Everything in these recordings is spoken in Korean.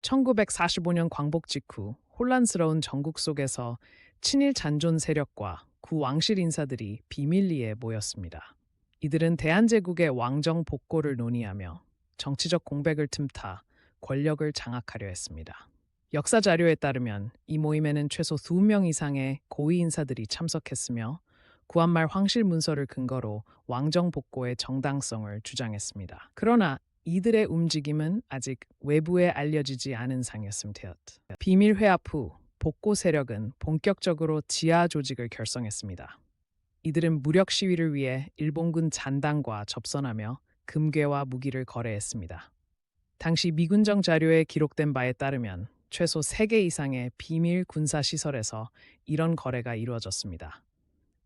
1945년 광복 직후 혼란스러운 전국 속에서 친일 잔존 세력과 구 왕실 인사들이 비밀리에 모였습니다. 이들은 대한제국의 왕정 복고를 논의하며 정치적 공백을 틈타 권력을 장악하려 했습니다. 역사 자료에 따르면 이 모임에는 최소 2명 이상의 고위 인사들이 참석했으며 구한말 황실 문서를 근거로 왕정 복고의 정당성을 주장했습니다. 그러나 이들의 움직임은 아직 외부에 알려지지 않은 상이었습니다. 비밀 회합 후 복고 세력은 본격적으로 지하 조직을 결성했습니다. 이들은 무력 시위를 위해 일본군 잔당과 접선하며 금괴와 무기를 거래했습니다. 당시 미군정 자료에 기록된 바에 따르면 최소 3개 이상의 비밀 군사 시설에서 이런 거래가 이루어졌습니다.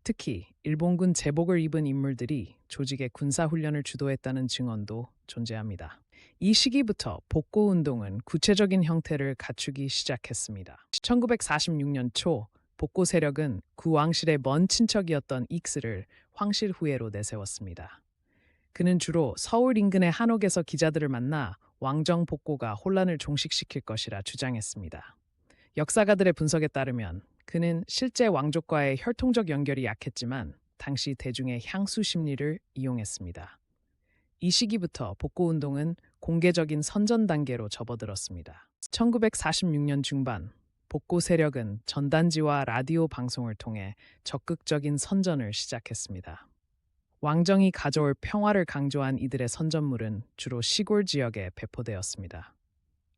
특히 일본군 제복을 입은 인물들이 조직의 군사훈련을 주도했다는 증언도 존재합니다. 이 시기부터 복고운동은 구체적인 형태를 갖추기 시작했습니다. 1946년 초 복고 세력은 구왕실의 먼 친척이었던 익스를 황실 후예로 내세웠습니다. 그는 주로 서울 인근의 한옥에서 기자들을 만나 왕정 복고가 혼란을 종식시킬 것이라 주장했습니다. 역사가들의 분석에 따르면 그는 실제 왕족과의 혈통적 연결이 약했지만 당시 대중의 향수 심리를 이용했습니다. 이 시기부터 복고운동은 공개적인 선전 단계로 접어들었습니다. 1946년 중반 복고 세력은 전단지와 라디오 방송을 통해 적극적인 선전을 시작했습니다. 왕정이 가져올 평화를 강조한 이들의 선전물은 주로 시골 지역에 배포되었습니다.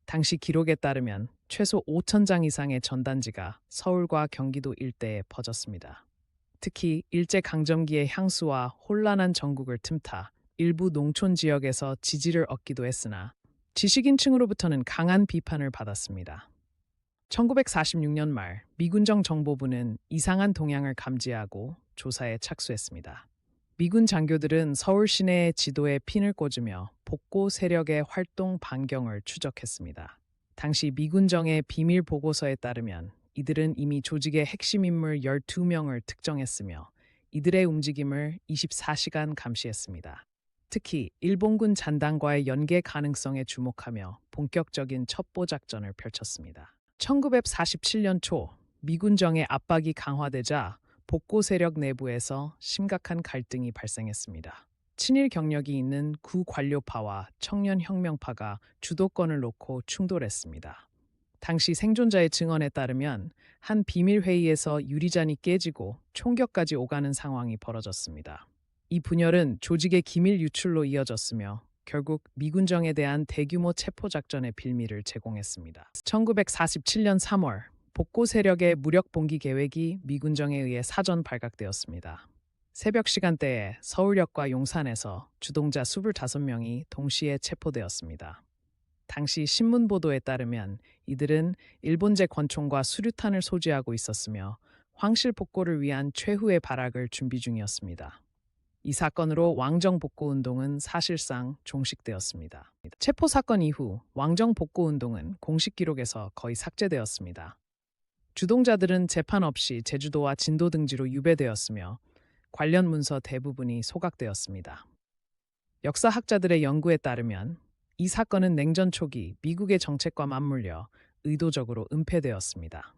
당시 기록에 따르면 최소 5,000장 이상의 전단지가 서울과 경기도 일대에 퍼졌습니다. 특히 일제강점기의 향수와 혼란한 전국을 틈타 일부 농촌 지역에서 지지를 얻기도 했으나 지식인층으로부터는 강한 비판을 받았습니다. 1946년 말 미군정 정보부는 이상한 동향을 감지하고 조사에 착수했습니다. 미군 장교들은 서울 시내의 지도에 핀을 꽂으며 복고 세력의 활동 반경을 추적했습니다. 당시 미군정의 비밀 보고서에 따르면 이들은 이미 조직의 핵심 인물 12명을 특정했으며 이들의 움직임을 24시간 감시했습니다. 특히 일본군 잔당과의 연계 가능성에 주목하며 본격적인 첩보 작전을 펼쳤습니다. 1947년 초 미군정의 압박이 강화되자 복고 세력 내부에서 심각한 갈등이 발생했습니다. 친일 경력이 있는 구관료파와 청년혁명파가 주도권을 놓고 충돌했습니다. 당시 생존자의 증언에 따르면 한 비밀 회의에서 유리잔이 깨지고 총격까지 오가는 상황이 벌어졌습니다. 이 분열은 조직의 기밀 유출로 이어졌으며 결국 미군정에 대한 대규모 체포 작전의 빌미를 제공했습니다. 1947년 3월 복고 세력의 무력 봉기 계획이 미군정에 의해 사전 발각되었습니다. 새벽 시간대에 서울역과 용산에서 주동자 25명이 동시에 체포되었습니다. 당시 신문 보도에 따르면 이들은 일본제 권총과 수류탄을 소지하고 있었으며 황실 복고를 위한 최후의 발악을 준비 중이었습니다. 이 사건으로 왕정 복고 운동은 사실상 종식되었습니다. 체포 사건 이후 왕정 복고 운동은 공식 기록에서 거의 삭제되었습니다. 주동자들은 재판 없이 제주도와 진도 등지로 유배되었으며 관련 문서 대부분이 소각되었습니다. 역사학자들의 연구에 따르면 이 사건은 냉전 초기 미국의 정책과 맞물려 의도적으로 은폐되었습니다.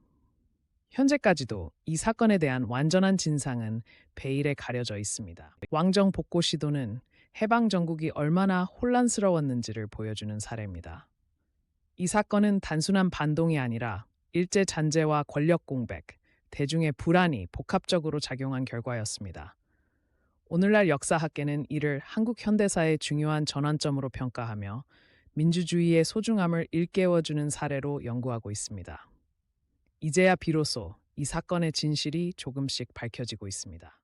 현재까지도 이 사건에 대한 완전한 진상은 베일에 가려져 있습니다. 왕정 복고 시도는 해방 전국이 얼마나 혼란스러웠는지를 보여주는 사례입니다. 이 사건은 단순한 반동이 아니라 일제 잔재와 권력 공백, 대중의 불안이 복합적으로 작용한 결과였습니다. 오늘날 역사학계는 이를 한국 현대사의 중요한 전환점으로 평가하며 민주주의의 소중함을 일깨워주는 사례로 연구하고 있습니다. 이제야 비로소 이 사건의 진실이 조금씩 밝혀지고 있습니다.